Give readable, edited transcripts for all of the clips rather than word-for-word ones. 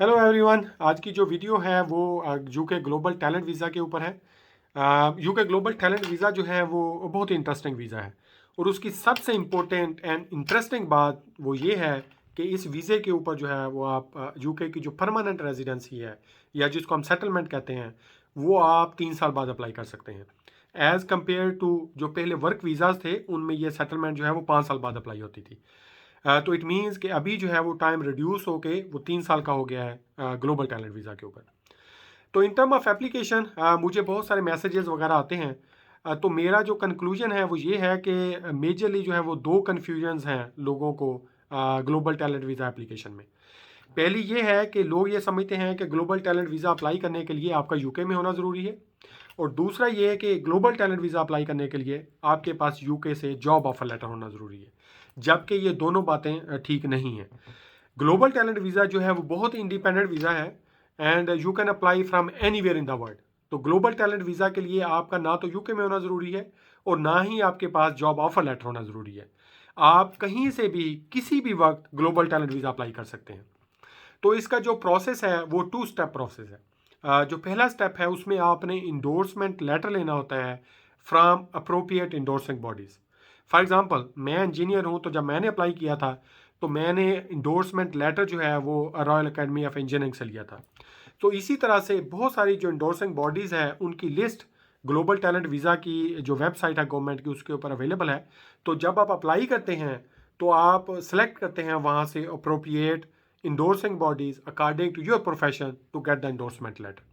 Hello everyone. आज की जो वीडियो है वो यूके ग्लोबल टैलेंट वीज़ा के ऊपर है। यूके ग्लोबल टैलेंट वीज़ा जो है वो बहुत ही इंटरेस्टिंग वीज़ा है और उसकी सबसे इम्पोर्टेंट एंड इंटरेस्टिंग बात वो ये है कि इस वीज़े के ऊपर जो है वो आप यूके की जो परमानेंट रेजिडेंसी है या जिसको हम सेटलमेंट कहते हैं वो आप 3 साल बाद अप्लाई कर सकते हैं। एज़ कम्पेयर टू जो पहले वर्क वीज़ाज़ थे उनमें ये सेटलमेंट जो है वो 5 साल बाद अप्लाई होती थी। तो इट मीन्स कि अभी जो है वो टाइम रिड्यूस होके वो 3 साल का हो गया है ग्लोबल टैलेंट वीज़ा के ऊपर। तो इन टर्म ऑफ एप्लीकेशन मुझे बहुत सारे मैसेजेस वगैरह आते हैं। तो मेरा जो कंक्लूजन है वो ये है कि मेजरली जो है वो दो कन्फ्यूजन्स हैं लोगों को ग्लोबल टैलेंट वीज़ा एप्लीकेशन में। पहली ये है कि लोग ये समझते हैं कि ग्लोबल टैलेंट वीज़ा अप्लाई करने के लिए आपका यूके में होना ज़रूरी है और दूसरा ये है कि ग्लोबल टैलेंट वीज़ा अप्लाई करने के लिए आपके पास यूके से जॉब ऑफर लेटर होना ज़रूरी है, जबकि ये दोनों बातें ठीक नहीं हैं। ग्लोबल टैलेंट वीज़ा जो है वो बहुत ही इंडिपेंडेंट वीज़ा है and you can apply from anywhere in the world. तो ग्लोबल टैलेंट वीज़ा के लिए आपका ना तो यूके में होना ज़रूरी है और ना ही आपके पास जॉब ऑफर लेटर होना ज़रूरी है। आप कहीं से भी किसी भी वक्त ग्लोबल टैलेंट वीज़ा अप्लाई कर सकते हैं। तो इसका जो प्रोसेस है वो 2 स्टेप प्रोसेस है। जो पहला स्टेप है उसमें आपने इंडोर्समेंट लेटर लेना होता है from appropriate endorsing bodies. For example मैं इंजीनियर हूँ, तो जब मैंने अप्लाई किया था तो मैंने इंडोर्समेंट लेटर जो है वो रॉयल अकेडमी ऑफ इंजीनियरिंग से लिया था। तो इसी तरह से बहुत सारी जो इंडोर्सिंग बॉडीज़ हैं उनकी लिस्ट ग्लोबल टैलेंट वीज़ा की जो वेबसाइट है गवर्नमेंट की उसके ऊपर अवेलेबल है। तो जब आप अप्लाई करते हैं तो आप सेलेक्ट करते हैं वहाँ से appropriate endorsing bodies according to your profession to get the endorsement letter।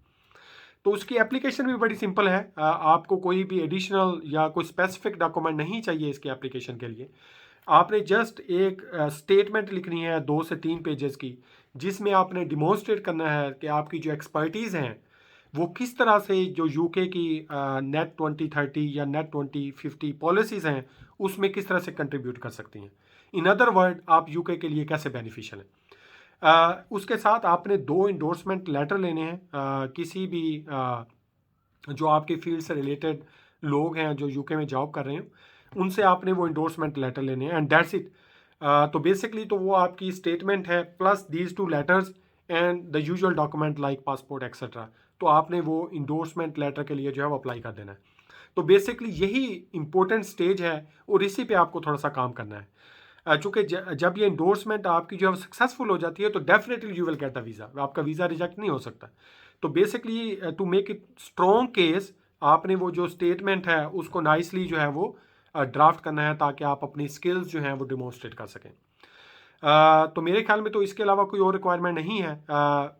तो उसकी एप्लीकेशन भी बड़ी सिंपल है। आपको कोई भी एडिशनल या कोई स्पेसिफिक डॉक्यूमेंट नहीं चाहिए इसके एप्लीकेशन के लिए। आपने जस्ट एक स्टेटमेंट लिखनी है 2 से 3 पेजेस की, जिसमें आपने डिमॉन्स्ट्रेट करना है कि आपकी जो एक्सपर्टीज़ हैं वो किस तरह से जो यूके की नेट 2030 या नेट 2050 पॉलिसीज़ हैं उसमें किस तरह से कंट्रीब्यूट कर सकती हैं। इन अदर वर्ड आप यूके के लिए कैसे बेनिफिशियल हैं। उसके साथ आपने 2 इंडोर्समेंट लेटर लेने हैं किसी भी जो आपके फील्ड से रिलेटेड लोग हैं जो यूके में जॉब कर रहे हैं उनसे आपने वो इंडोर्समेंट लेटर लेने हैं एंड दैट्स इट। तो बेसिकली तो वो आपकी स्टेटमेंट है plus these 2 letters and the usual document like passport etcetera. तो आपने वो इंडोर्समेंट लेटर के लिए जो है वो अप्लाई कर देना है। तो बेसिकली यही इंपॉर्टेंट स्टेज है और इसी पे आपको थोड़ा सा काम करना है। चूँकि जब ये इंडोर्समेंट आपकी जो है सक्सेसफुल हो जाती है तो definitely you will get the visa. आपका वीज़ा रिजेक्ट नहीं हो सकता। तो basically to make it strong case आपने वो जो स्टेटमेंट है उसको नाइसली जो है वो ड्राफ्ट करना है ताकि आप अपनी स्किल्स जो हैं वो डिमॉन्स्ट्रेट कर सकें। तो मेरे ख्याल में तो इसके अलावा कोई और रिक्वायरमेंट नहीं है।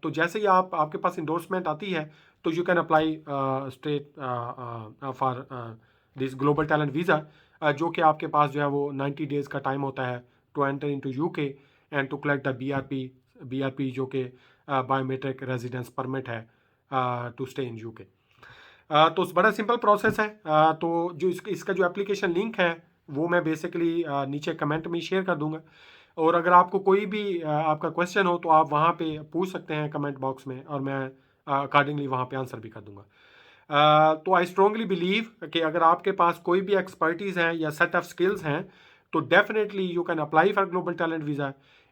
तो जैसे ही आपके पास इंडोर्समेंट आती है तो you can apply straight for this global talent visa, जो कि आपके पास जो है वो 90 डेज़ का टाइम होता है to enter into UK and to collect the BRP जो कि बायोमेट्रिक रेजिडेंस परमिट है टू स्टे इन यूके। तो बड़ा सिंपल प्रोसेस है। तो जो इसका जो एप्लीकेशन लिंक है वो मैं बेसिकली नीचे कमेंट में शेयर कर दूंगा और अगर आपको कोई भी आपका क्वेश्चन हो तो आप वहाँ पे पूछ सकते हैं कमेंट बॉक्स में और मैं अकॉर्डिंगली वहाँ पे आंसर भी कर दूंगा। तो आई स्ट्रांगली बिलीव कि अगर आपके पास कोई भी एक्सपर्टीज़ हैं या सेट ऑफ स्किल्स हैं तो definitely you can apply for global talent visa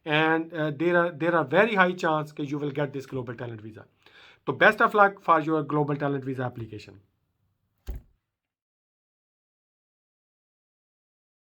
and there are very high chance कि you will get this global talent visa. तो best of luck for your global talent visa application.